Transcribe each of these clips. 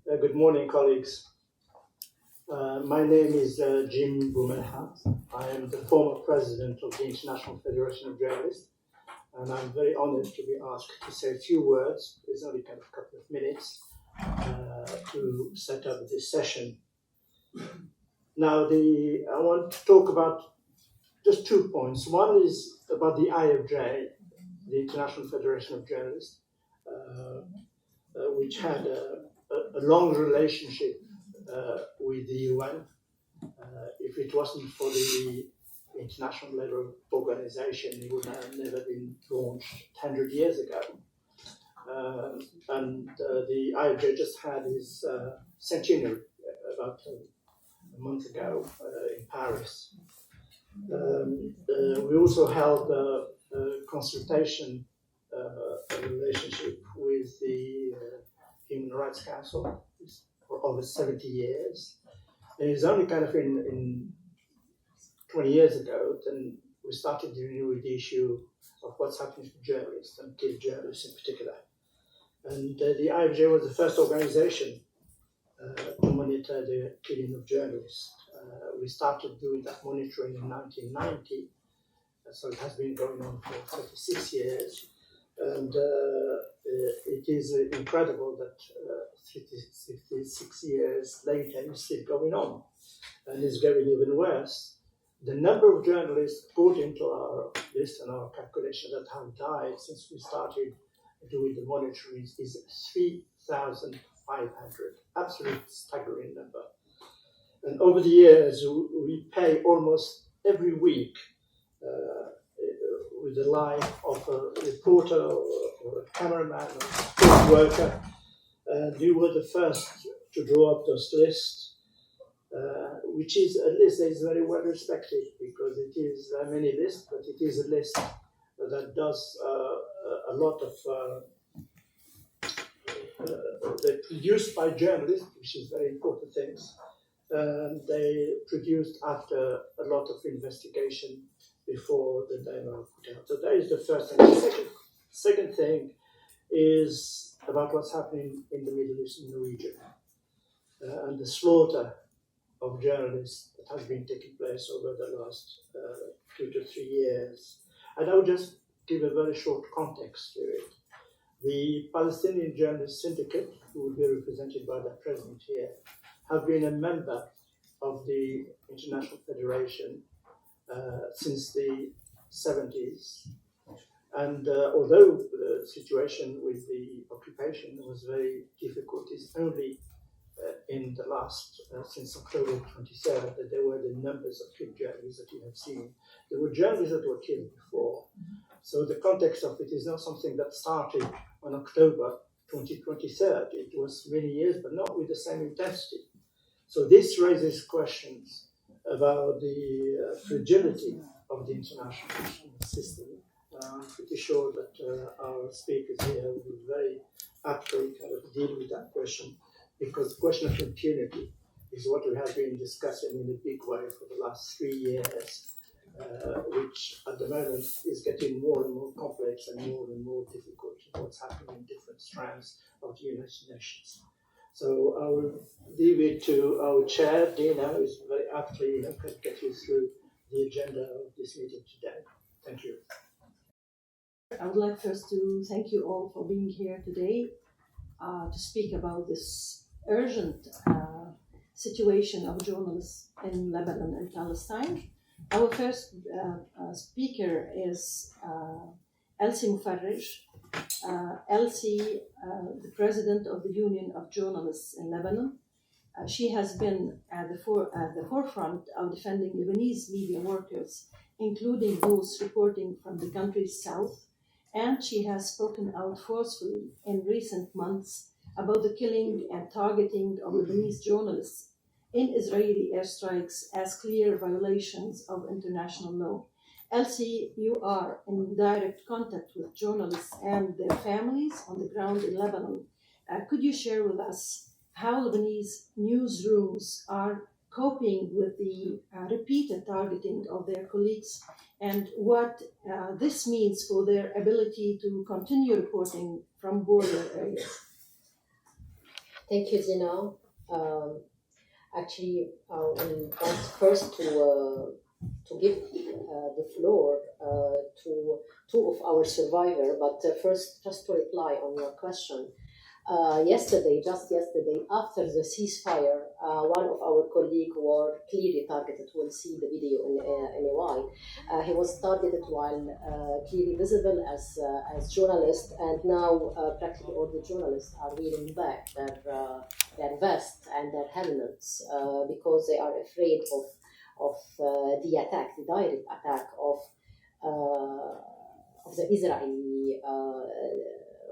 Good morning, colleagues. My name is Jim Boumelha. I am the former president of the International Federation of Journalists, and I'm very honored to be asked to say a few words. It's only kind of a couple of minutes to set up this session. Now, I want to talk about just 2 points. One is about the IFJ, the International Federation of Journalists, which had a long relationship with the UN. If it wasn't for the International Labour Organization, it would have never been launched 100 years ago. And the IFJ just had its centenary about a month ago in Paris. We also held a consultation relationship with the Human Rights Council for over 70 years. And it's only kind of in 20 years ago then we started dealing with the issue of what's happening to journalists and killed journalists in particular. And the IFJ was the first organization to monitor the killing of journalists. We started doing that monitoring in 1990, so it has been going on for 36 years. And it is incredible that 66 years later it's still going on, and it's getting even worse. The number of journalists put into our list and our calculation that have died since we started doing the monitoring is 3,500, absolute staggering number. And over the years, we pay almost every week with the life of a reporter or a cameraman or a sport worker. And we were the first to draw up those lists, which is a list that is very well respected because it is many lists, but it is a list that does a lot of they're produced by journalists, which is very important things. They produced after a lot of investigation before the data are put out. So that is the first thing. The second thing is about what's happening in the Middle East in the region and the slaughter of journalists that has been taking place over the last 2 to 3 years. And I will just give a very short context to it. The Palestinian Journalists Syndicate, who will be represented by the president here, have been a member of the International Federation since the 70s. And although the situation with the occupation was very difficult, it's only in the last, since October 23rd, that there were the numbers of killed journalists that you have seen. There were journalists that were killed before. So the context of it is not something that started on October 2023. It was many years, but not with the same intensity. So this raises questions about the fragility of the international system. I'm pretty sure that our speakers here will very aptly kind of deal with that question, because the question of impunity is what we have been discussing in a big way for the last 3 years, which at the moment is getting more and more complex and more difficult in what's happening in different strands of the United Nations. So I will leave it to our chair, Dina, who is very aptly can get you through the agenda of this meeting today. Thank you. I would like first to thank you all for being here today to speak about this urgent situation of journalists in Lebanon and Palestine. Our first speaker is إلسي Mufreg. إلسي, the president of the Union of Journalists in Lebanon. She has been at the forefront of defending Lebanese media workers, including those reporting from the country's south, and she has spoken out forcefully in recent months about the killing and targeting of Lebanese journalists in Israeli airstrikes as clear violations of international law. Elsie, you are in direct contact with journalists and their families on the ground in Lebanon. Could you share with us how Lebanese newsrooms are coping with the repeated targeting of their colleagues and what this means for their ability to continue reporting from border areas? Thank you, Dina. Actually, I want first to give the floor to two of our survivors, but first, just to reply on your question. Just yesterday, after the ceasefire, one of our colleagues were clearly targeted. We'll see the video in a while. He was targeted while clearly visible as journalist, and now practically all the journalists are wearing back their vests and their helmets because they are afraid of the attack, the direct attack of the Israeli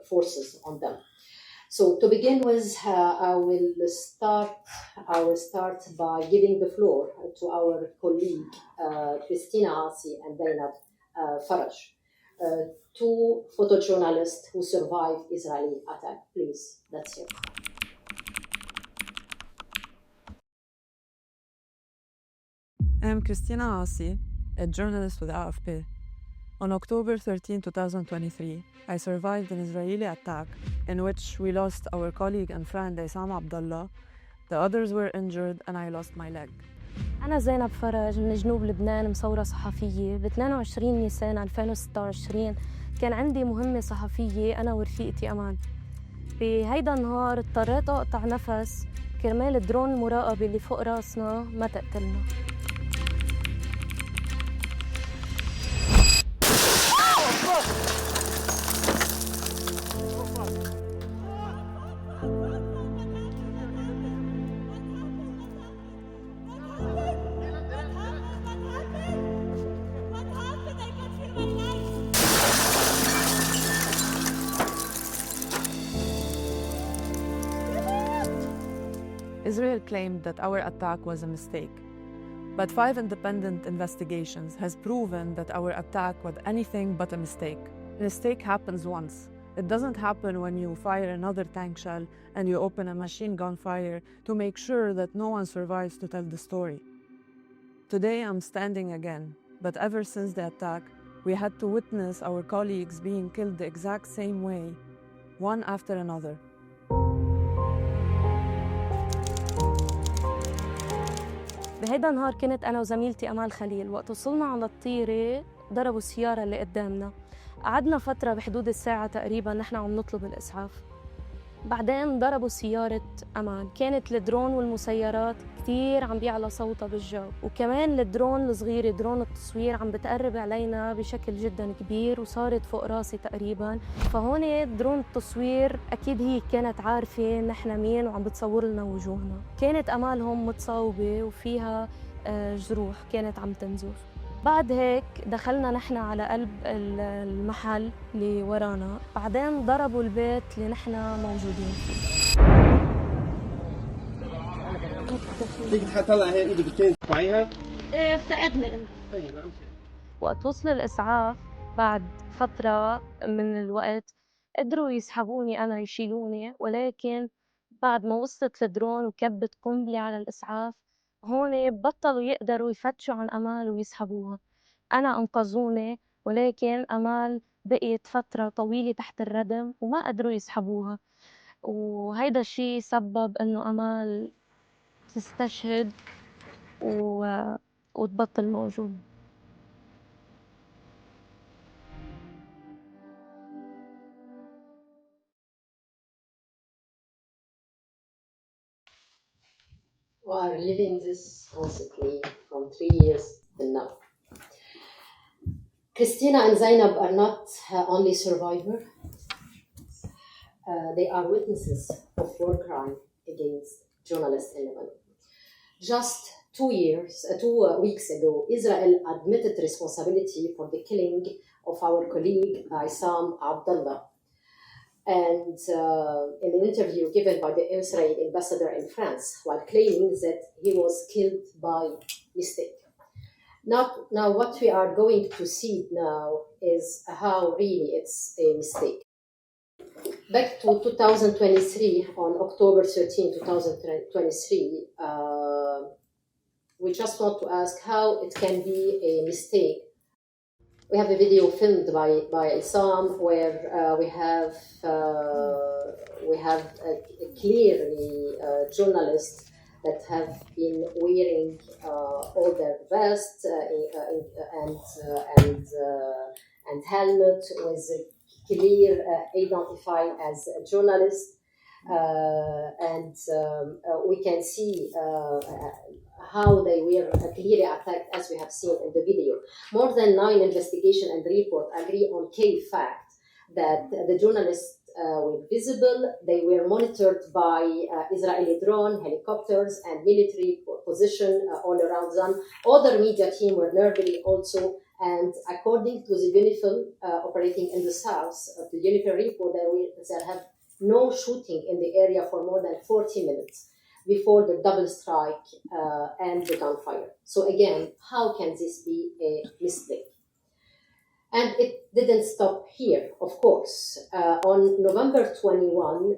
forces on them. So to begin with, I will start by giving the floor to our colleague Krestina, عاصي, and Dina Mfreg, two photojournalists who survived Israeli attack. Please, that's it. I'm Krestina عاصي, a journalist with AFP. On October 13, 2023, I survived an Israeli attack in which we lost our colleague and friend إصابة. The others were injured and I lost my leg. أنا زينب مفرج من جنوب لبنان، مصورة صحفية. ب 22 نيسان 2026 كان عندي مهمة صحفية أنا ورفيقتي أمان. بهيدا النهار اضطريت أقطع نفس كرمال الدرون المراقبة اللي فوق راسنا ما تقتلنا. Israel claimed that our attack was a mistake. But 5 independent investigations has proven that our attack was anything but a mistake. A mistake happens once. It doesn't happen when you fire another tank shell and you open a machine gun fire to make sure that no one survives to tell the story. Today I'm standing again, but ever since the attack, we had to witness our colleagues being killed the exact same way, one after another. بهيدا النهار كنت أنا وزميلتي أمال خليل. وقت وصلنا على الطيرة ضربوا السيارة اللي قدامنا. قعدنا فترة بحدود الساعة تقريباً نحن عم نطلب الإسعاف. بعدين ضربوا سيارة أمان. كانت الدرون والمسيرات كتير عم بيعلى صوتها بالجو، وكمان الدرون الصغيرة درون التصوير عم بتقرب علينا بشكل جدا كبير وصارت فوق راسي تقريبا. فهون درون التصوير أكيد هي كانت عارفة نحن مين وعم بتصور لنا وجوهنا. كانت أمالهم متصاوبة وفيها جروح كانت عم تنزف. بعد هيك دخلنا نحن على قلب المحل اللي ورانا. بعدين ضربوا البيت اللي نحن موجودين فيه. تيجي تطلع هي ايدك الثانية ترفعيها؟ ايه افتقدني انت. طيب. وقت وصل الإسعاف بعد فترة من الوقت قدروا يسحبوني أنا يشيلوني، ولكن بعد ما وصلت الدرون وكبت قنبلة على الإسعاف هون بطلوا يقدروا يفتشوا عن أمال ويسحبوها. أنا أنقذوني، ولكن أمال بقيت فترة طويلة تحت الردم وما قدروا يسحبوها، وهيدا الشيء سبب إنه أمال تستشهد وتبطل موجود. We are living this constantly from 3 years till now. Krestina and Zeynep are not only survivors, they are witnesses of war crime against journalists in Lebanon. Just 2 weeks ago, Israel admitted responsibility for the killing of our colleague Abdullah. And in an interview given by the Israeli ambassador in France, while claiming that he was killed by mistake. Now what we are going to see now is how really it's a mistake. Back to 2023, on October 13, 2023, we just want to ask how it can be a mistake. We have a video filmed by Isam where we have clearly journalists that have been wearing all their vests and helmet with clear identified as journalists. We can see how they were clearly attacked, as we have seen in the video. More than 9 investigations and reports agree on key fact that the journalists were visible. They were monitored by Israeli drone, helicopters, and military position all around them. Other media team were nearby also. And according to the UNIFIL operating in the south, the UNIFIL report, there have no shooting in the area for more than 40 minutes before the double strike and the gunfire. So again, how can this be a mistake? And it didn't stop here, of course. On November 21,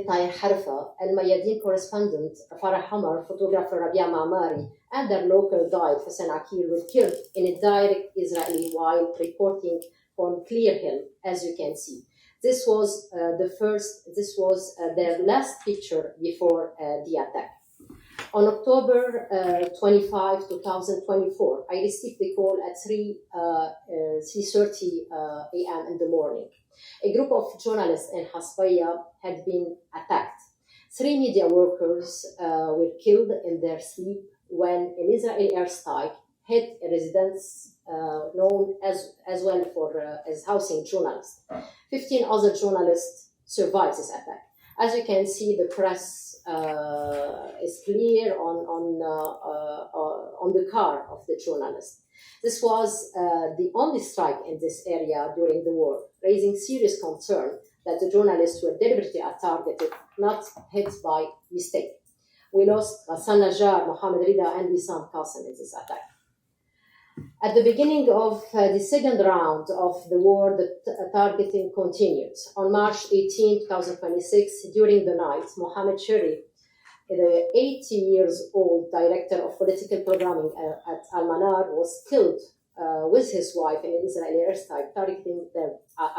Tahir Harfa, Al-Mayadeen correspondent Farah Hamar, photographer Rabia Ma'mari, and their local guide Hussein Akil were killed in a direct Israeli while reporting from Clear Hill, as you can see. This was their last picture before the attack. On October 25, 2024, I received a call at 3:30 a.m. in the morning. A group of journalists in Hasbaya had been attacked. 3 media workers were killed in their sleep when an Israeli airstrike hit a residence known as well as housing journalists. 15 other journalists survived this attack. As you can see, the press is clear on the car of the journalist. This was the only strike in this area during the war, raising serious concern that the journalists were deliberately targeted, not hit by mistake. We lost Hassan Najjar, Mohammed Rida, and Wissam Qasim in this attack. At the beginning of the second round of the war, the targeting continued. On March 18, 2026, during the night, Mohammed Sherry, the 80-year-old director of political programming at Al-Manar, was killed with his wife in an Israeli airstrike targeting their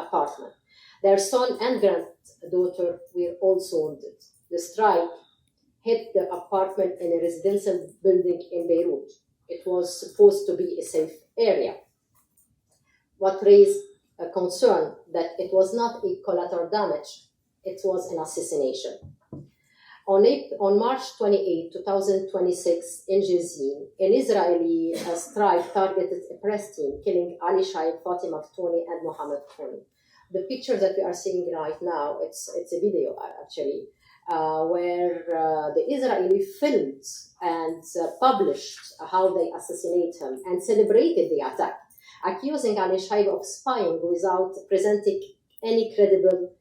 apartment. Their son and granddaughter were also wounded. The strike hit the apartment in a residential building in Beirut. It was supposed to be a safe area. What raised a concern that it was not a collateral damage, it was an assassination. On March 28, 2026, in Jezin, an Israeli strike targeted a press team, killing Ali Shaib, Fatima Ftoni, and Mohammed Ftoni. The picture that we are seeing right now, it's a video actually, where the Israeli filmed and published how they assassinate him and celebrated the attack, accusing Ali Shaib of spying without presenting any credible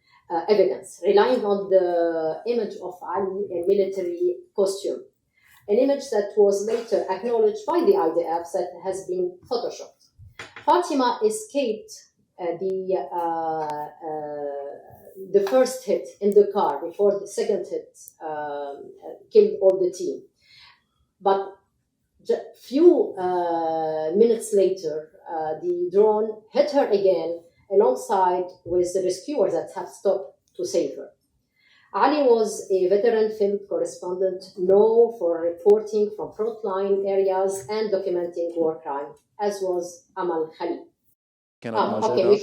evidence, relying on the image of Ali in military costume, an image that was later acknowledged by the IDF that has been photoshopped. Fatima escaped the first hit in the car before the second hit killed all the team. But few minutes later, the drone hit her again alongside with the rescuers that have stopped to save her. Ali was a veteran film correspondent known for reporting from frontline areas and documenting war crime, as was Amal Khalil. كانت معدات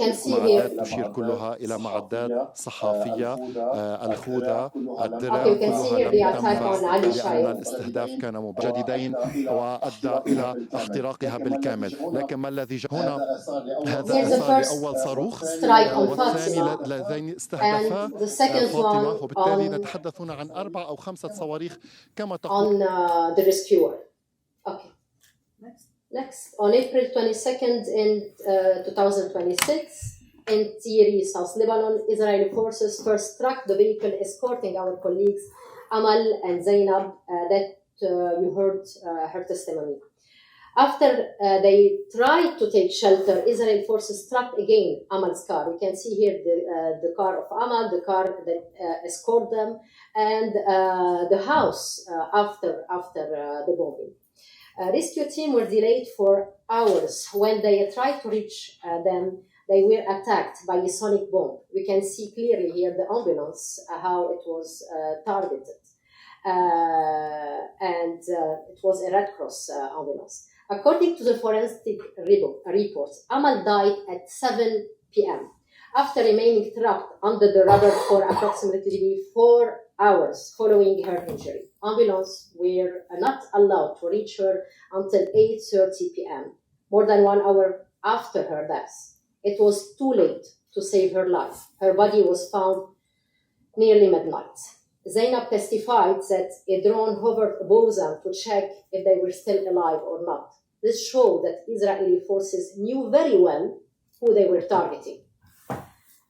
تشير كلها إلى معدات صحافية، الخوذة، الدرع، كلها لم تنفع لأن الاستهداف كان مجددين وأدى إلى اختراقها بالكامل. لكن ما الذي هنا هذا صار لأول صاروخ، والثاني اللذين استهدفا فاطمة، وبالتالي نتحدث هنا عن 4 أو 5 صواريخ كما تقول. Next, on April 22nd in 2026, in Tiri, South Lebanon, Israeli forces first struck the vehicle escorting our colleagues Amal and Zeynab that you heard her testimony. After they tried to take shelter, Israeli forces struck again Amal's car. You can see here the car of Amal, the car that escorted them, and the house after the bombing. Rescue team were delayed for hours. When they tried to reach them, they were attacked by a sonic bomb. We can see clearly here the ambulance, how it was targeted. And it was a Red Cross ambulance. According to the forensic reports, Amal died at 7 p.m. after remaining trapped under the rubber for approximately 4 hours following her injury. Ambulance were not allowed to reach her until 8:30 p.m., more than 1 hour after her death. It was too late to save her life. Her body was found nearly midnight. Zeynep testified that a drone hovered above them to check if they were still alive or not. This showed that Israeli forces knew very well who they were targeting.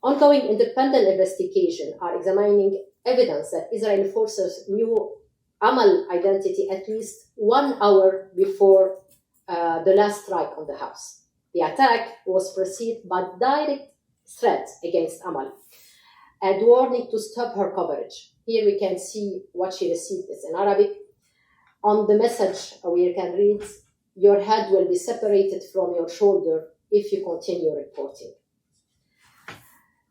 Ongoing independent investigations are examining evidence that Israeli forces knew Amal's identity at least 1 hour before the last strike on the house. The attack was preceded by direct threat against Amal and warning to stop her coverage. Here we can see what she received. It's in Arabic. On the message we can read, "Your head will be separated from your shoulder if you continue reporting."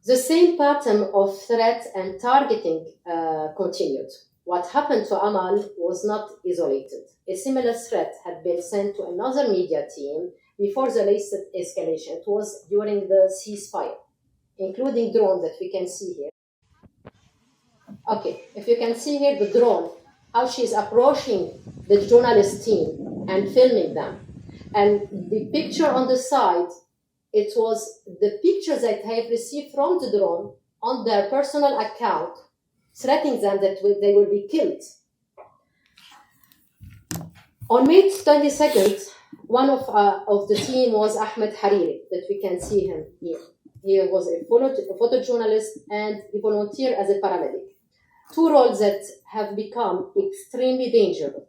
The same pattern of threat and targeting continued. What happened to Amal was not isolated. A similar threat had been sent to another media team before the latest escalation. It was during the ceasefire, including drones that we can see here. Okay, if you can see here the drone, how she is approaching the journalist team and filming them. And the picture on the side, it was the pictures that I have received from the drone on their personal account, threatening them that they will be killed. On May 22nd, one of the team was Ahmed Hariri, that we can see him here. He was a photojournalist and he volunteered as a paramedic. Two roles that have become extremely dangerous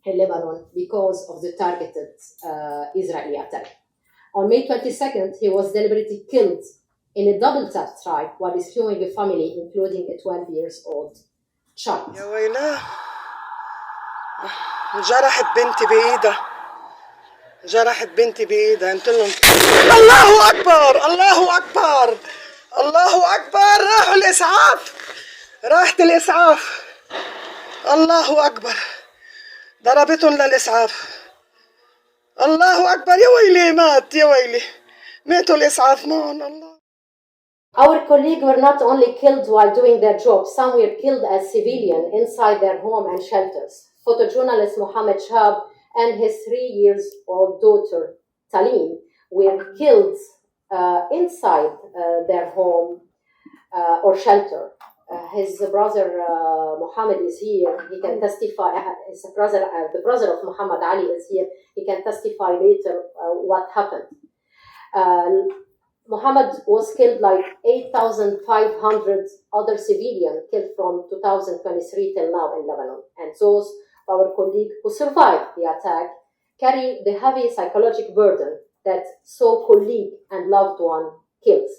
in Lebanon because of the targeted Israeli attack. On May 22nd, he was deliberately killed in a double-tap strike while rescuing a family, including a 12-year-old child. يا ويلاه جرحت بنتي بإيدها جرحت بنتي بإيدها قلت لهم الله أكبر الله أكبر الله أكبر راحوا الإسعاف راحت الإسعاف الله أكبر ضربتهم للإسعاف الله أكبر يا ويلي مات يا ويلي ماتوا الإسعاف معهم الله. Our colleagues were not only killed while doing their job, some were killed as civilians inside their home and shelters. Photojournalist Mohammed Shab and his 3-year-old daughter Talim were killed inside their home or shelter. His brother Mohammed is here. He can testify. His brother, the brother of Muhammad Ali, is here. He can testify later what happened. Muhammad was killed like 8,500 other civilians killed from 2023 till now in Lebanon. And those of our colleagues who survived the attack carry the heavy psychological burden that so colleague and loved one kills.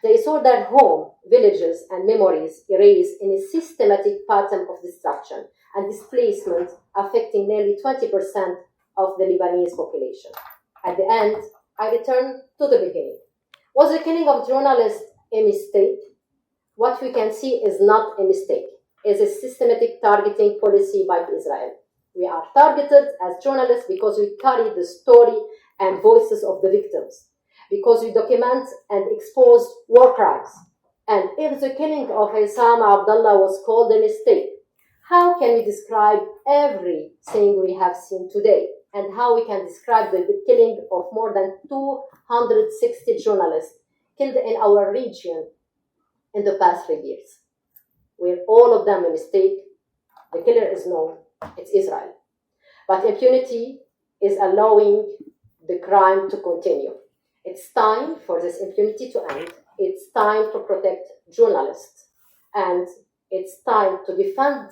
They saw their home, villages, and memories erased in a systematic pattern of destruction and displacement affecting nearly 20% of the Lebanese population. At the end, I return to the beginning. Was the killing of journalists a mistake? What we can see is not a mistake. It's a systematic targeting policy by Israel. We are targeted as journalists because we carry the story and voices of the victims, because we document and expose war crimes. And if the killing of Osama Abdullah was called a mistake, how can we describe everything we have seen today? And how we can describe the killing of more than 260 journalists killed in our region in the past 3 years? Were all of them a mistake? The killer is known, it's Israel. But impunity is allowing the crime to continue. It's time for this impunity to end. It's time to protect journalists. And it's time to defend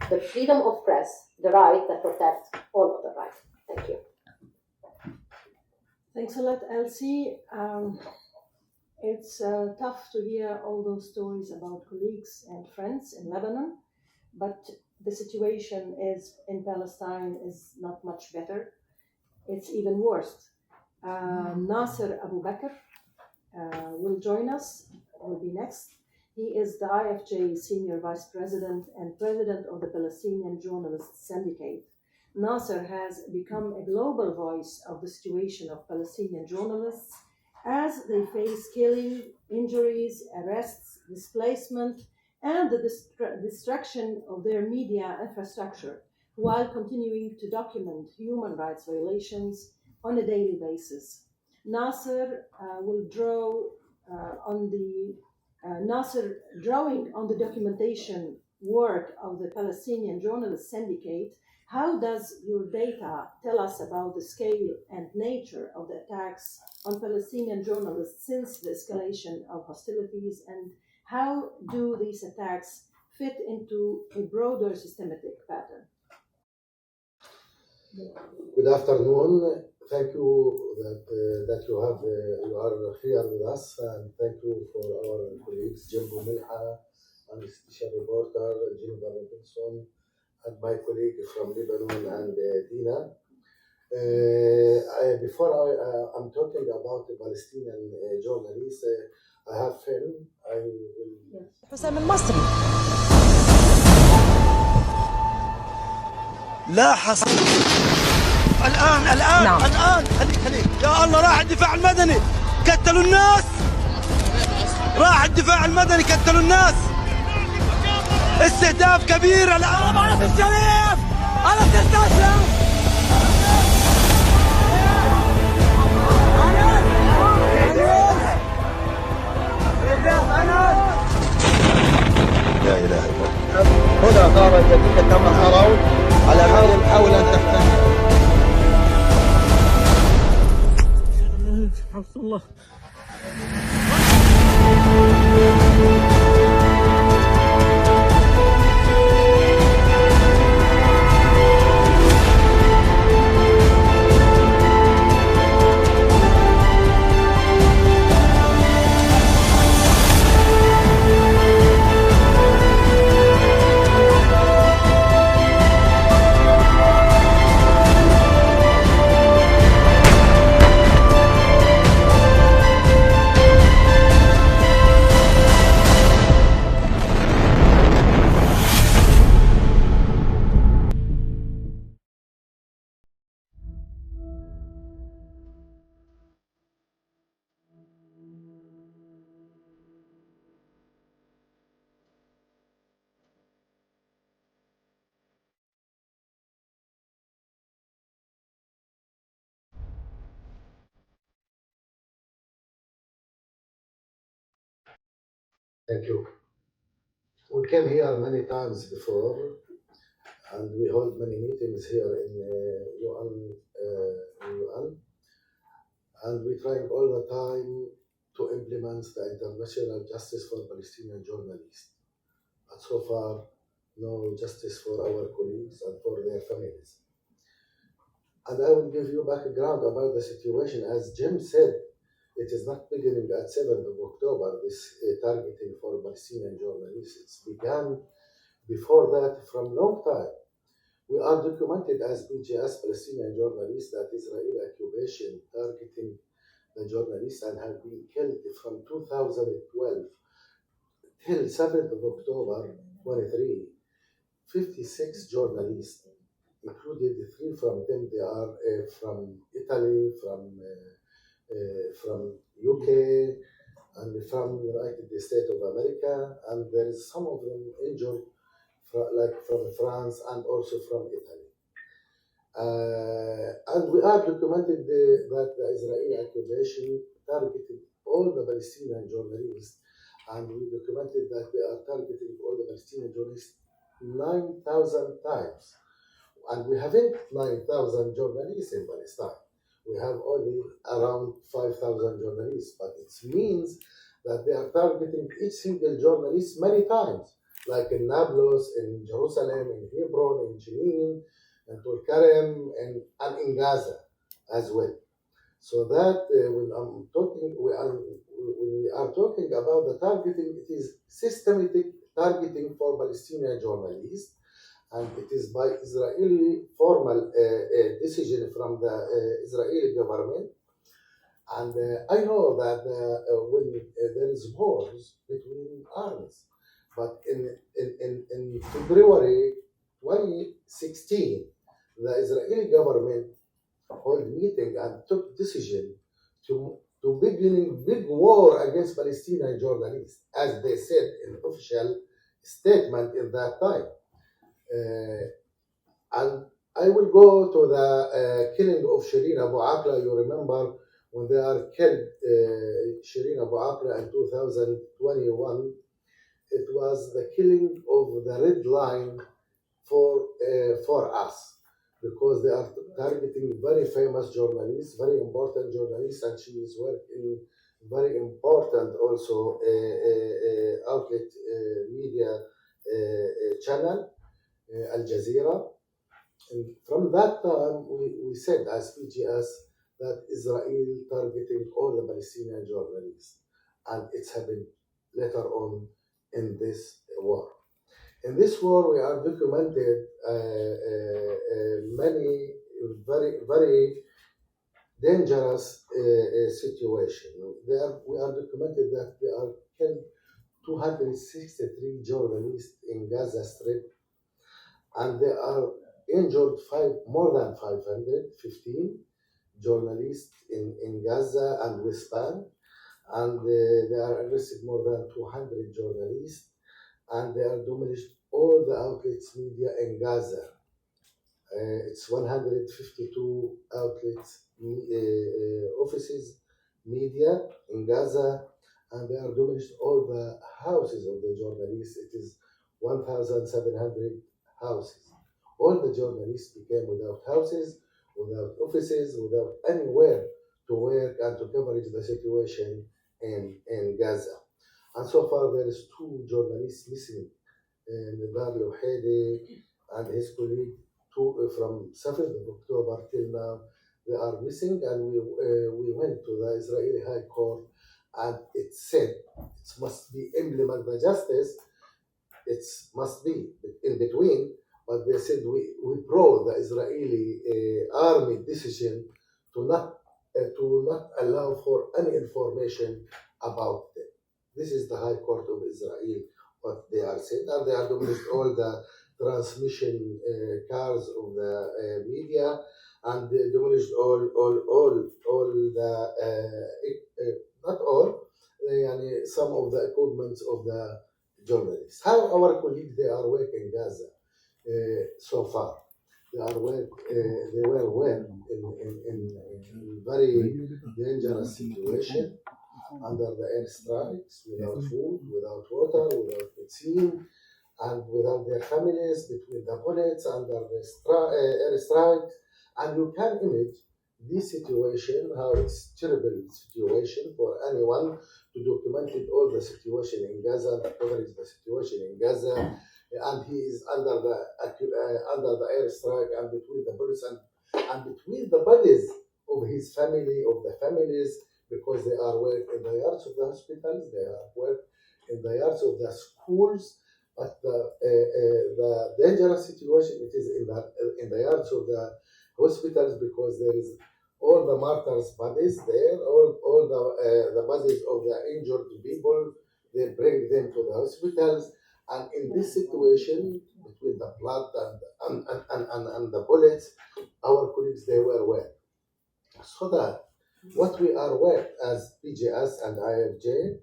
the freedom of press, the right that protects all of the rights. Thank you. Thanks a lot, Elsie. It's tough to hear all those stories about colleagues and friends in Lebanon, but the situation in Palestine is not much better. It's even worse. Nasser Abu Bakr will join us, will be next. He is the IFJ Senior Vice President and President of the Palestinian Journalists Syndicate. Nasser has become a global voice of the situation of Palestinian journalists as they face killing, injuries, arrests, displacement, and the destruction of their media infrastructure, while continuing to document human rights violations on a daily basis. Nasser will drawing on the documentation work of the Palestinian Journalists Syndicate. How does your data tell us about the scale and nature of the attacks on Palestinian journalists since the escalation of hostilities, and how do these attacks fit into a broader systematic pattern? Good afternoon. Thank you that you are here with us, and thank you for our colleagues Bوملحة and special reporter Jennifer Robinson, and my colleague from Lebanon and Dina. Before I'm talking about the Palestinian journalists, I have film. I will. حسام المصري. لا حصل. الآن نعم. الآن خليك يا الله، راح الدفاع المدني قتلوا الناس، راح الدفاع المدني قتلوا الناس، استهداف كبير الآن. أنا في الشريف، أنا تستسلم. لا إله إلا الله. هنا غارة جديدة كما ترون على حاول أن تختنق. حفظ الله. Thank you. We came here many times before, and we hold many meetings here in UN, and we're trying all the time to implement the international justice for Palestinian journalists. But so far, no justice for our colleagues and for their families. And I will give you background about the situation. As Jim said, it is not beginning at 7th of October, this targeting for Palestinian journalists. It's began before that from long time. We are documented as PJS, Palestinian journalists, that Israeli occupation targeting the journalists and have been killed from 2012 till 7th of October 23. 56 journalists, including 3 from them, they are from Italy, from UK, and from United States of America, and there is some of them injured, like from France and also from Italy. And we are documented that the Israeli occupation targeted all the Palestinian journalists, and we documented that they are targeting all the Palestinian journalists 9,000 times. And we haven't 9,000 journalists in Palestine. We have only around 5,000 journalists, but it means that they are targeting each single journalist many times, like in Nablus, in Jerusalem, in Hebron, in Jenin, in Tulkarem, and in Gaza as well. So that when we are talking about the targeting, it is systematic targeting for Palestinian journalists, and it is by Israeli formal decision from the Israeli government. And I know that when there is wars between armies, but in February 2016, the Israeli government held meeting and took decision to beginning big war against Palestinian journalists, as they said in official statement in that time. And I will go to the killing of Shireen Abu Akleh. You remember when they are killed, Shireen Abu Akleh in 2021, it was the killing of the red line for us, because they are targeting very famous journalists, very important journalists, and she is working very important also outlet media channel, Al Jazeera. And from that time, we said as PGS that Israel targeting all the Palestinian journalists, and it's happened later on in this war. In this war, we are documented many very dangerous situations. We are documented that they are killed 263 journalists in Gaza Strip, and they are injured more than 515 journalists in Gaza and West Bank, and they are arrested more than 200 journalists, and they are demolished all the outlets media in Gaza. It's 152 outlets, offices, media in Gaza, and they are demolished all the houses of the journalists. It is 1,700 houses. All the journalists became without houses, without offices, without anywhere to work and to coverage the situation in Gaza. And so far, there is 2 journalists missing, Nidal Louhedi and his colleague, from 7th of October till now. They are missing, and we went to the Israeli High Court, and it said it must be implement the justice. It must be in between, but they said we pro the Israeli army decision to not allow for any information about them. This is the High Court of Israel, what they are saying, and they are demolished all the transmission cars of the media, and they demolished all the not all, some of the equipment of the journalists. How our colleagues they are working in Gaza so far? They were well in very dangerous situation, under the airstrikes, without food, without water, without medicine, and without their families, between the bullets, under the airstrikes. And you can imagine this situation, how it's terrible situation for anyone to document all the situation in Gaza, to coverage the situation in Gaza, and he is under the airstrike, and between the bullets, and between the bodies of his family, of the families, because they are work in the yards of the hospitals, they are work in the yards of the schools. But the dangerous situation it is in the yards of the hospitals, because there is all the martyrs' bodies there, all the bodies of the injured people. They bring them to the hospitals, and in this situation, between the blood and the bullets, our colleagues they were well. So that what we are with as PGS and IFJ,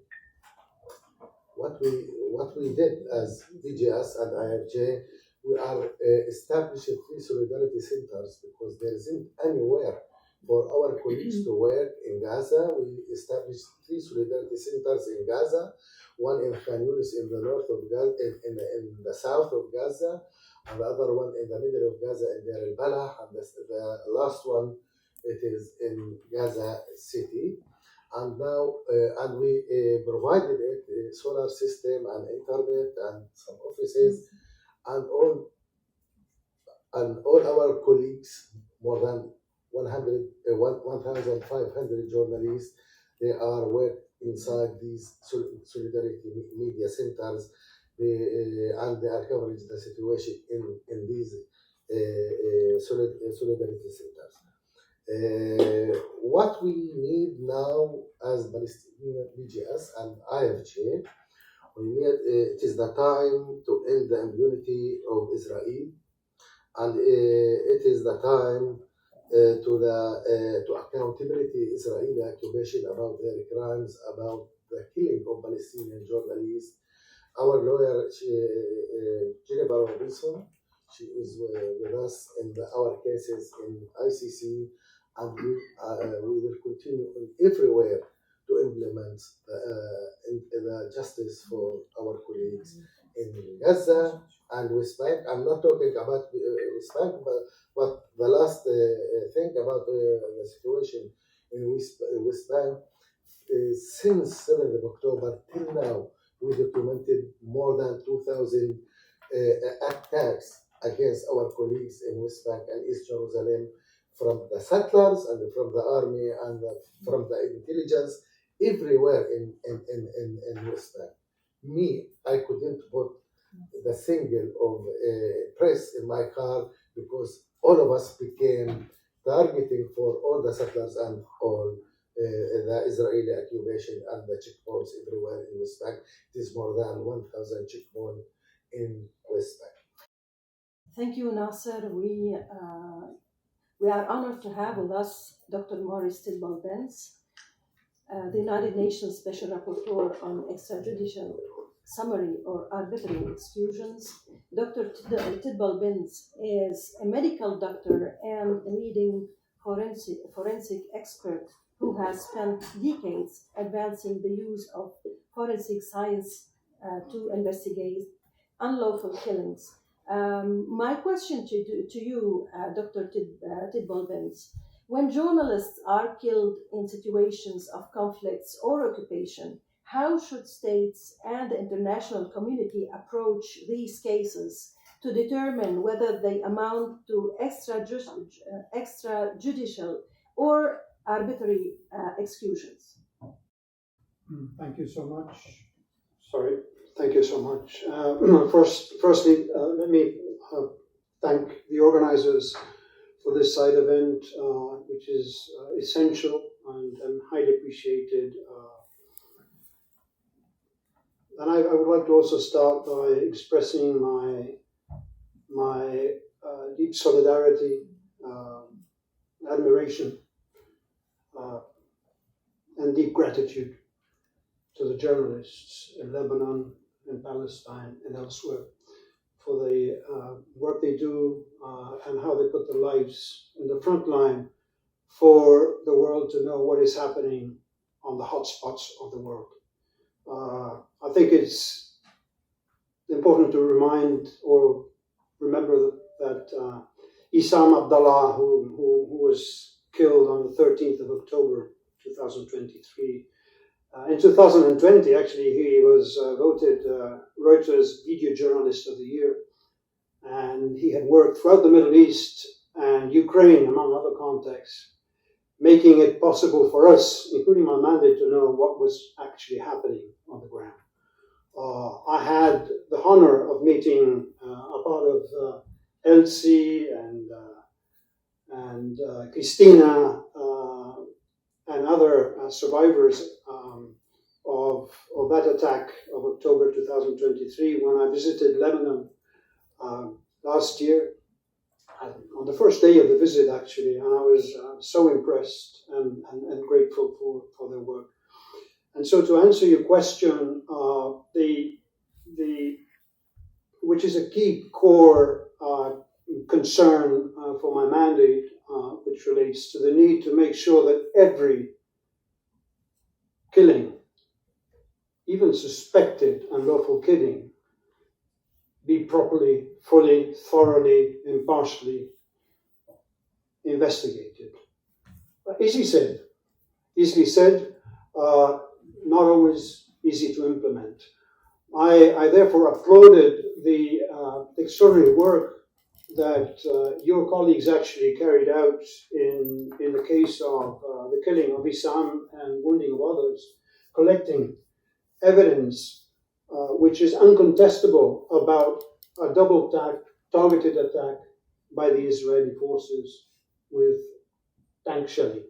what we did as PGS and IFJ, we are establishing 3 solidarity centers, because there isn't anywhere for our colleagues to work in Gaza. We established 3 solidarity centers in Gaza, one in Khan Yunis in the north of Gaza, in the south of Gaza, and the other one in the middle of Gaza in Deir al-Balah, and the last one it is in Gaza City. And now, and we provided it a solar system and internet and some offices, and all our colleagues, more than 1,500 journalists, they are work inside these solidarity media centers, and they are covering the situation in these solidarity centers. What we need now as Palestinian BGS and IFJ, it is the time to end the impunity of Israel, and it is the time to accountability Israeli occupation about their crimes, about the killing of Palestinian journalists. Our lawyer, Jennifer Robinson, she is with us in our cases in ICC, and we will continue everywhere to implement the justice for our colleagues in Gaza and West Bank. I'm not talking about West Bank, but the last thing about the situation in West Bank, since 7th of October till now, we documented more than 2,000 attacks against our colleagues in West Bank and East Jerusalem, from the settlers and from the army and from the intelligence, everywhere in West Bank. Me, I couldn't put the single of press in my car because all of us became targeting for all the settlers and all the Israeli occupation and the checkpoints everywhere in West Bank. It is more than 1,000 checkpoints in West Bank. Thank you, Nasser. We are honored to have with us Dr. Maurice Tidball-Benz, the United Nations Special Rapporteur on Extrajudicial Summary or Arbitrary Exclusions. Dr. Tidball-Benz is a medical doctor and a leading forensic expert who has spent decades advancing the use of forensic science to investigate unlawful killings. My question to you, Dr. Tidball-Benz, when journalists are killed in situations of conflicts or occupation, how should states and the international community approach these cases to determine whether they amount to extrajudicial or arbitrary exclusions? Thank you so much. Thank you so much. Firstly, let me thank the organizers for this side event, which is essential and highly appreciated. And I would like to also start by expressing my deep solidarity, admiration, and deep gratitude to the journalists in Lebanon, in Palestine, and elsewhere for the work they do and how they put their lives in the front line for the world to know what is happening on the hot spots of the world. I think it's important to remind or remember that Issam Abdallah, who was killed on the 13th of October 2023, in 2020, actually, he was voted Reuters Video Journalist of the Year. And he had worked throughout the Middle East and Ukraine, among other contexts, making it possible for us, including my mandate, to know what was actually happening on the ground. I had the honor of meeting a part of Elsi and Kristina and other survivors of that attack of October 2023 when I visited Lebanon last year, on the first day of the visit actually, and I was so impressed and grateful for their work. And so to answer your question, which is a key core concern for my mandate, which relates to the need to make sure that every killing, even suspected unlawful killing, be properly, fully, thoroughly, impartially investigated. Easily said, not always easy to implement. I therefore applauded the extraordinary work that your colleagues actually carried out in the case of the killing of Issam and wounding of others, collecting evidence which is uncontestable about a double targeted attack by the Israeli forces with tank shelling.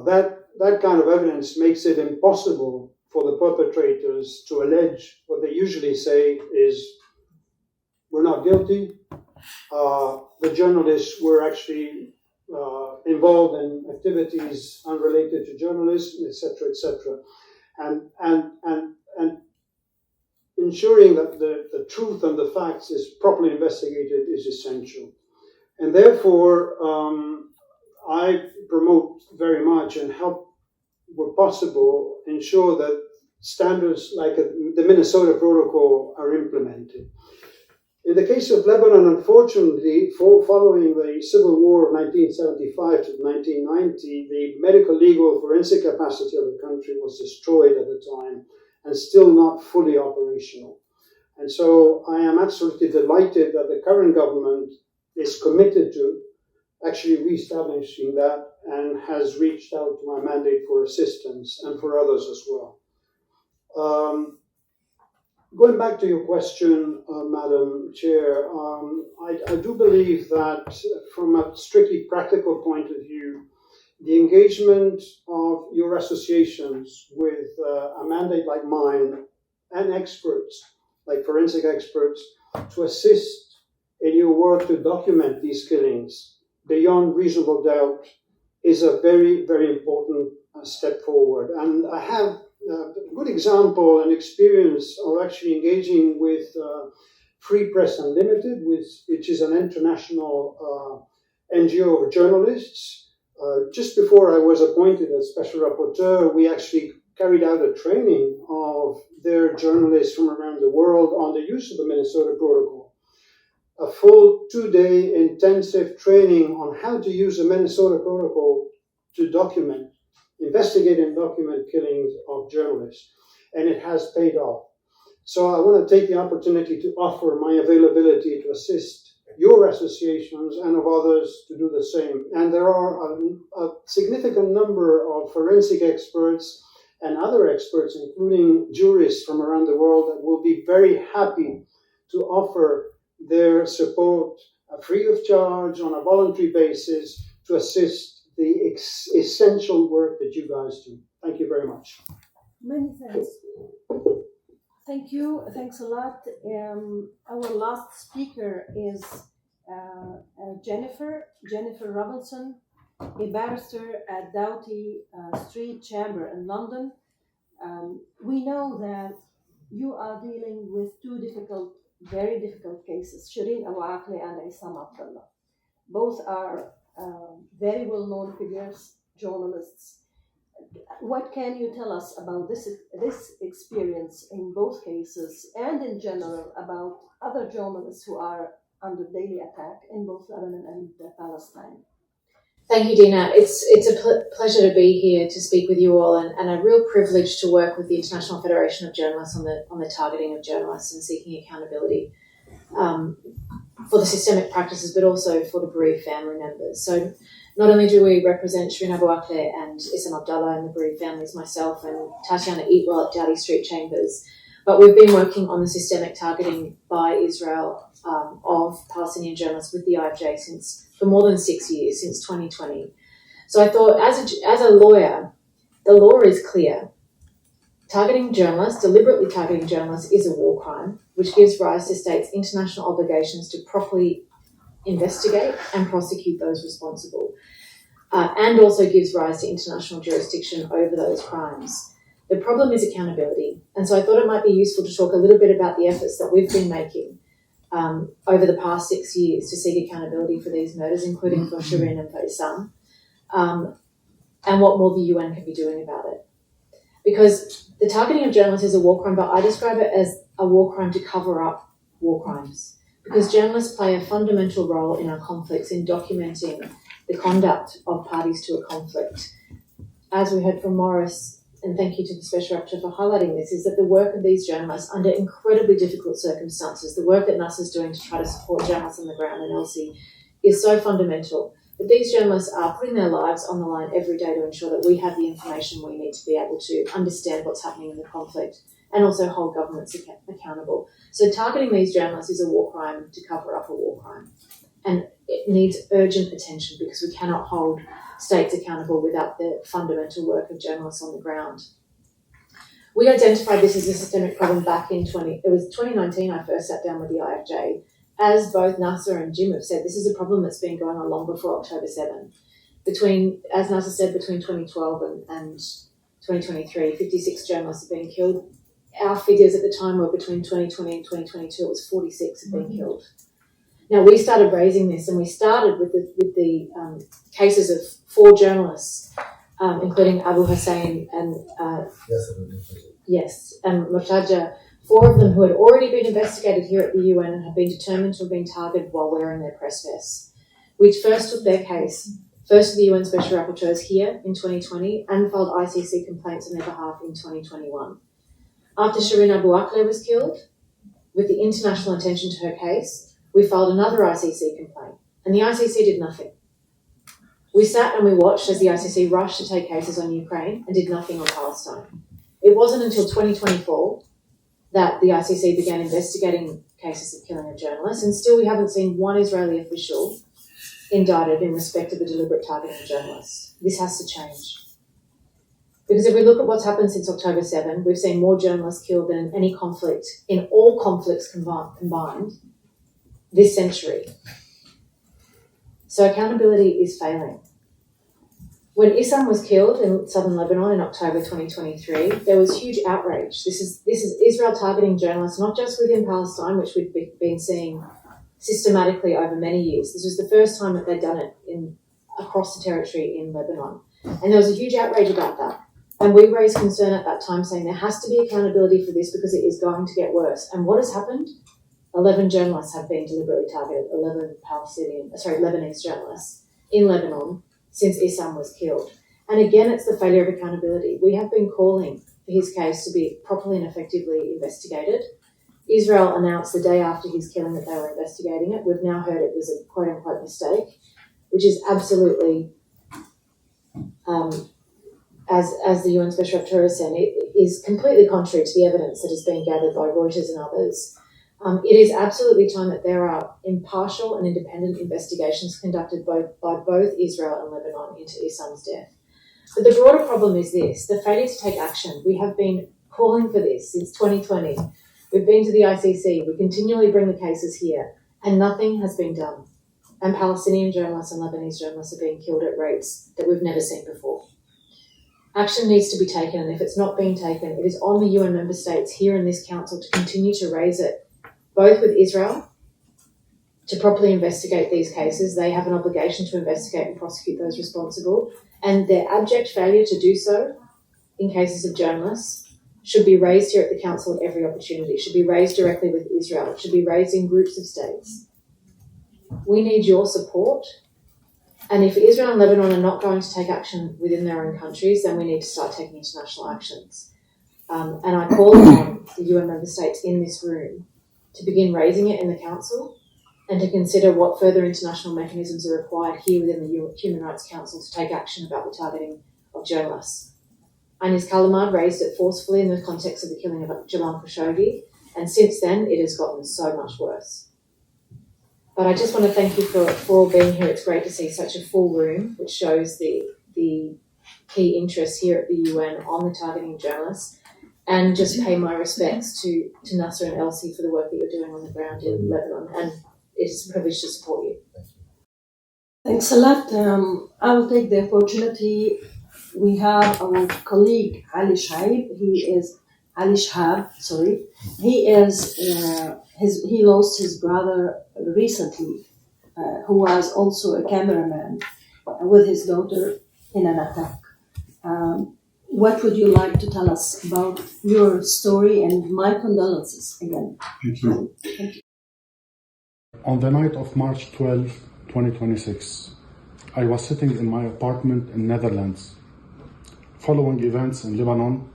That kind of evidence makes it impossible for the perpetrators to allege what they usually say is, we're not guilty. The journalists were actually involved in activities unrelated to journalism, etc., and ensuring that the truth and the facts is properly investigated is essential. And therefore, I promote very much and help, where possible, ensure that standards like the Minnesota Protocol are implemented. In the case of Lebanon, unfortunately, following the civil war of 1975 to 1990, the medical, legal, forensic capacity of the country was destroyed at the time and still not fully operational. And so I am absolutely delighted that the current government is committed to actually reestablishing that and has reached out to my mandate for assistance and for others as well. Going back to your question, Madam Chair, I do believe that from a strictly practical point of view, the engagement of your associations with a mandate like mine and experts, like forensic experts, to assist in your work to document these killings beyond reasonable doubt is a very, very important step forward. And I have a good example and experience of actually engaging with Free Press Unlimited, which is an international NGO of journalists. Just before I was appointed as Special Rapporteur, we actually carried out a training of their journalists from around the world on the use of the Minnesota Protocol. A full 2-day intensive training on how to use the Minnesota Protocol to investigate and document killings of journalists. And it has paid off. So I want to take the opportunity to offer my availability to assist your associations and of others to do the same. And there are a significant number of forensic experts and other experts, including jurists from around the world, that will be very happy to offer their support free of charge on a voluntary basis to assist the essential work that you guys do. Thank you very much. Many thanks. Thank you. Thanks a lot. Our last speaker is Jennifer Robinson, a barrister at Doughty Street Chamber in London. We know that you are dealing with two very difficult cases, Shireen Abu Akleh and Isam Abdullah. Both are very well-known figures, journalists. What can you tell us about this experience in both cases and in general about other journalists who are under daily attack in both Lebanon and Palestine? Thank you, Dina. It's a pleasure to be here to speak with you all, and a real privilege to work with the International Federation of Journalists on the targeting of journalists and seeking accountability for the systemic practices, but also for the bereaved family members. So not only do we represent Shireen Abu Akleh and Isam Abdullah and the bereaved families, myself and Tatiana Eatwell at Doughty Street Chambers, but we've been working on the systemic targeting by Israel of Palestinian journalists with the IFJ for more than 6 years, since 2020. So I thought, as a lawyer, the law is clear. Targeting journalists, deliberately targeting journalists, is a war crime, which gives rise to states' international obligations to properly investigate and prosecute those responsible, and also gives rise to international jurisdiction over those crimes. The problem is accountability, and so I thought it might be useful to talk a little bit about the efforts that we've been making over the past 6 years to seek accountability for these murders, including for Shireen and for Isam, and what more the UN can be doing about it. Because the targeting of journalists is a war crime, but I describe it as a war crime to cover up war crimes. Because journalists play a fundamental role in our conflicts in documenting the conduct of parties to a conflict. As we heard from Morris, and thank you to the Special Rapporteur for highlighting this, is that the work of these journalists under incredibly difficult circumstances, the work that NUS is doing to try to support journalists on the ground in Elsie, is so fundamental. But these journalists are putting their lives on the line every day to ensure that we have the information we need to be able to understand what's happening in the conflict and also hold governments accountable. So targeting these journalists is a war crime to cover up a war crime. and it needs urgent attention because we cannot hold states accountable without the fundamental work of journalists on the ground. We identified this as a systemic problem back in 2019. I first sat down with the IFJ. As both Nasser and Jim have said, this is a problem that's been going on long before October 7. As Nasser said, between 2012 and 2023, 56 journalists have been killed. Our figures at the time were between 2020 and 2022, it was 46 have been killed. Now, we started raising this, and we started with the cases of 4 journalists, including Abu Hussein and Murtaja, 4 of them who had already been investigated here at the UN and have been determined to have been targeted while wearing their press vests. We first took their case, first to the UN Special Rapporteurs here in 2020, and filed ICC complaints on their behalf in 2021. After Shireen Abu Akleh was killed, with the international attention to her case, we filed another ICC complaint, and the ICC did nothing. We sat and we watched as the ICC rushed to take cases on Ukraine and did nothing on Palestine. It wasn't until 2024 that the ICC began investigating cases of killing of journalists, and still we haven't seen one Israeli official indicted in respect of the deliberate targeting of journalists. This has to change. Because if we look at what's happened since October 7, we've seen more journalists killed than in any conflict, in all conflicts combined, this century. So accountability is failing. When Issam was killed in southern Lebanon in October 2023, there was huge outrage. This is Israel targeting journalists, not just within Palestine, which we've been seeing systematically over many years. This was the first time that they'd done it across the territory in Lebanon. And there was a huge outrage about that. And we raised concern at that time saying there has to be accountability for this because it is going to get worse. And what has happened? 11 journalists have been deliberately targeted, 11 Lebanese journalists in Lebanon since Issam was killed. And again, it's the failure of accountability. We have been calling for his case to be properly and effectively investigated. Israel announced the day after his killing that they were investigating it. We've now heard it was a quote-unquote mistake, which is absolutely, as the UN Special Rapporteur has said, it is completely contrary to the evidence that has been gathered by Reuters and others. It is absolutely time that there are impartial and independent investigations conducted by both Israel and Lebanon into Issam's death. But the broader problem is this, the failure to take action. We have been calling for this since 2020. We've been to the ICC. We continually bring the cases here, and nothing has been done. And Palestinian journalists and Lebanese journalists are being killed at rates that we've never seen before. Action needs to be taken, and if it's not being taken, it is on the UN member states here in this council to continue to raise it, both with Israel, to properly investigate these cases. They have an obligation to investigate and prosecute those responsible, and their abject failure to do so in cases of journalists should be raised here at the council at every opportunity. It should be raised directly with Israel. It should be raised in groups of states. We need your support, and if Israel and Lebanon are not going to take action within their own countries, then we need to start taking international actions. And I call on the UN member states in this room to begin raising it in the Council and to consider what further international mechanisms are required here within the Human Rights Council to take action about the targeting of journalists. Anis Kalamad raised it forcefully in the context of the killing of Jamal Khashoggi, and since then it has gotten so much worse. But I just want to thank you for all being here. It's great to see such a full room, which shows the key interest here at the UN on the targeting of journalists. And just pay my respects to Nasser and Elsie for the work that you're doing on the ground in Lebanon. And it is a privilege to support you. Thanks a lot. I will take the opportunity. We have our colleague Ali Shaib. He lost his brother recently, who was also a cameraman with his daughter in an attack. What would you like to tell us about your story, and my condolences again? Thank you. Thank you. On the night of March 12, 2026, I was sitting in my apartment in Netherlands, following events in Lebanon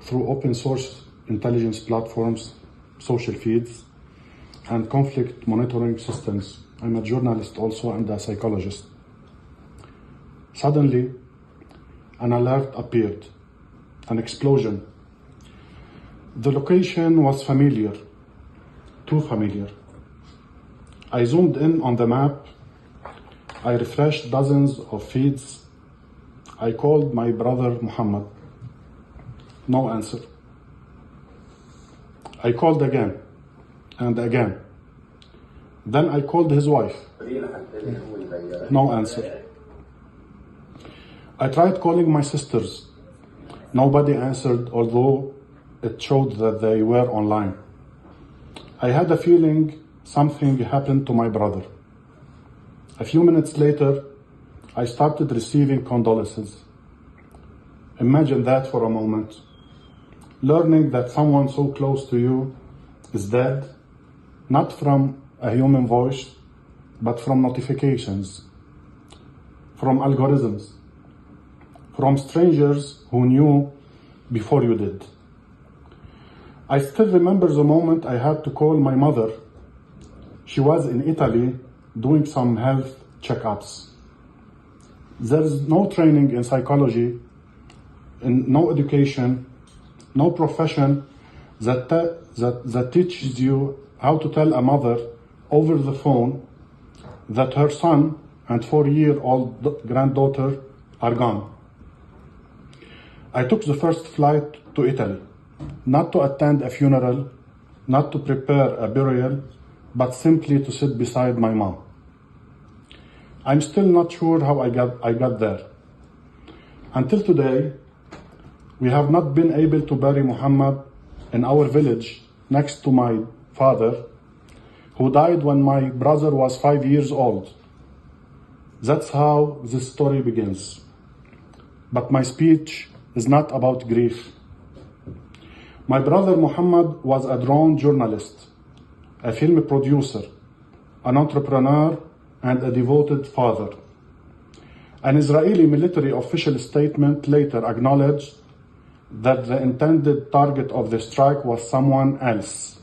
through open source intelligence platforms, social feeds, and conflict monitoring systems. I'm a journalist also and a psychologist. Suddenly, an alert appeared, an explosion. The location was familiar, too familiar. I zoomed in on the map. I refreshed dozens of feeds. I called my brother Muhammad. No answer. I called again and again. Then I called his wife. No answer. I tried calling my sisters. Nobody answered, although it showed that they were online. I had a feeling something happened to my brother. A few minutes later, I started receiving condolences. Imagine that for a moment. Learning that someone so close to you is dead, not from a human voice, but from notifications, from algorithms, from strangers who knew before you did. I still remember the moment I had to call my mother. She was in Italy doing some health checkups. There is no training in psychology, no education, no profession that teaches you how to tell a mother over the phone that her son and 4-year-old granddaughter are gone. I took the first flight to Italy, not to attend a funeral, not to prepare a burial, but simply to sit beside my mom. I'm still not sure how I got there. Until today, we have not been able to bury Muhammad in our village next to my father, who died when my brother was 5 years old. That's how this story begins. But my speech is not about grief. My brother Muhammad was a drone journalist, a film producer, an entrepreneur, and a devoted father. An Israeli military official statement later acknowledged that the intended target of the strike was someone else.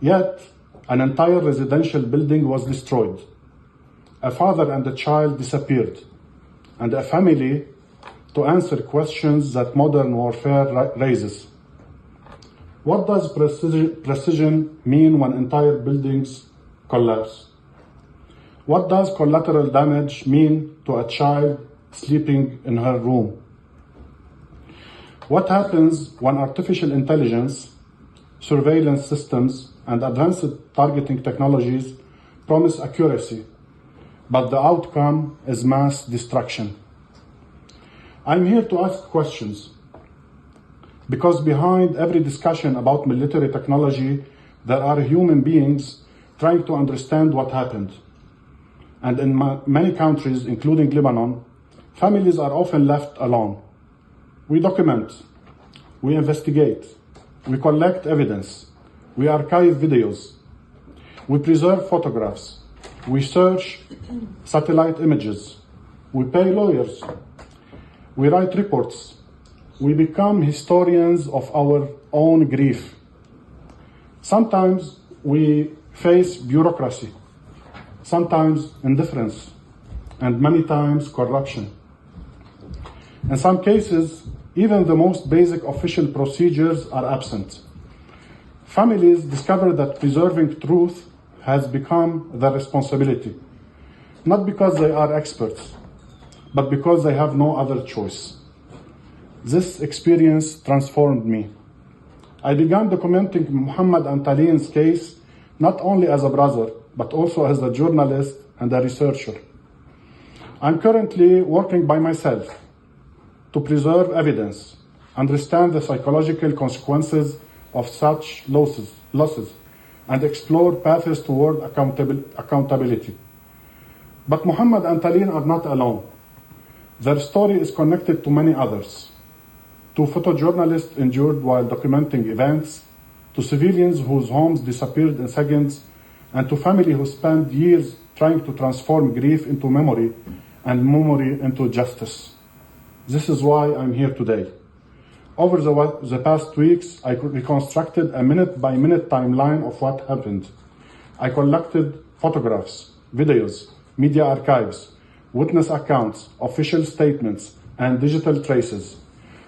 Yet, an entire residential building was destroyed. A father and a child disappeared, and a family to answer questions that modern warfare raises. What does precision mean when entire buildings collapse? What does collateral damage mean to a child sleeping in her room? What happens when artificial intelligence, surveillance systems, and advanced targeting technologies promise accuracy, but the outcome is mass destruction? I'm here to ask questions, because behind every discussion about military technology, there are human beings trying to understand what happened. And in many countries, including Lebanon, families are often left alone. We document, we investigate, we collect evidence, we archive videos, we preserve photographs, we search satellite images, we pay lawyers, we write reports, we become historians of our own grief. Sometimes we face bureaucracy, sometimes indifference, and many times corruption. In some cases, even the most basic official procedures are absent. Families discover that preserving truth has become their responsibility, not because they are experts, but because they have no other choice. This experience transformed me. I began documenting Muhammad and Talin's case not only as a brother, but also as a journalist and a researcher. I'm currently working by myself to preserve evidence, understand the psychological consequences of such losses, and explore paths toward accountability. But Muhammad and Talin are not alone. Their story is connected to many others, to photojournalists injured while documenting events, to civilians whose homes disappeared in seconds, and to families who spent years trying to transform grief into memory and memory into justice. This is why I'm here today. Over the past weeks, I reconstructed a minute-by-minute timeline of what happened. I collected photographs, videos, media archives, witness accounts, official statements, and digital traces.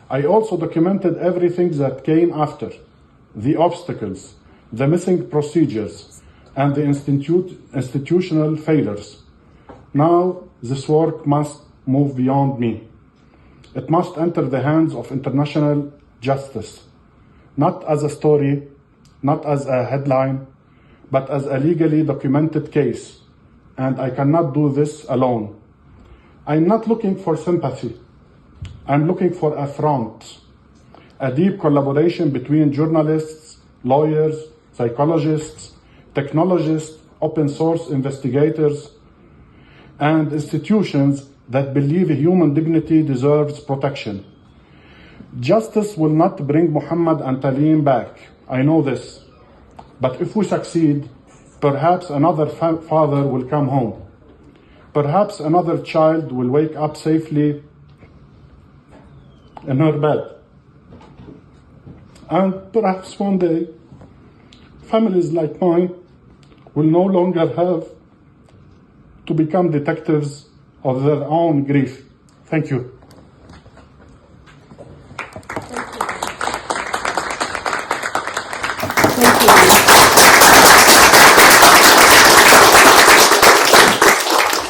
I also documented everything that came after, the obstacles, the missing procedures, and the institutional failures. Now this work must move beyond me. It must enter the hands of international justice, not as a story, not as a headline, but as a legally documented case. And I cannot do this alone. I'm not looking for sympathy. I'm looking for a front, a deep collaboration between journalists, lawyers, psychologists, technologists, open source investigators, and institutions that believe human dignity deserves protection. Justice will not bring Muhammad and Talim back. I know this. But if we succeed, perhaps another father will come home. Perhaps another child will wake up safely in her bed. And perhaps one day, families like mine will no longer have to become detectives of their own grief. Thank you.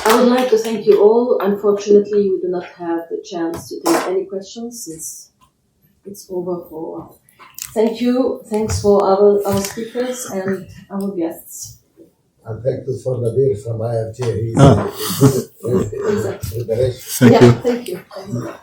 I would like to thank you all. Unfortunately, we do not have the chance to take any questions since it's over for a while. Thank you. Thanks for our speakers and our guests. And thank you for the beer from IFT. He's Exactly. preparation. Thank you. Thank you.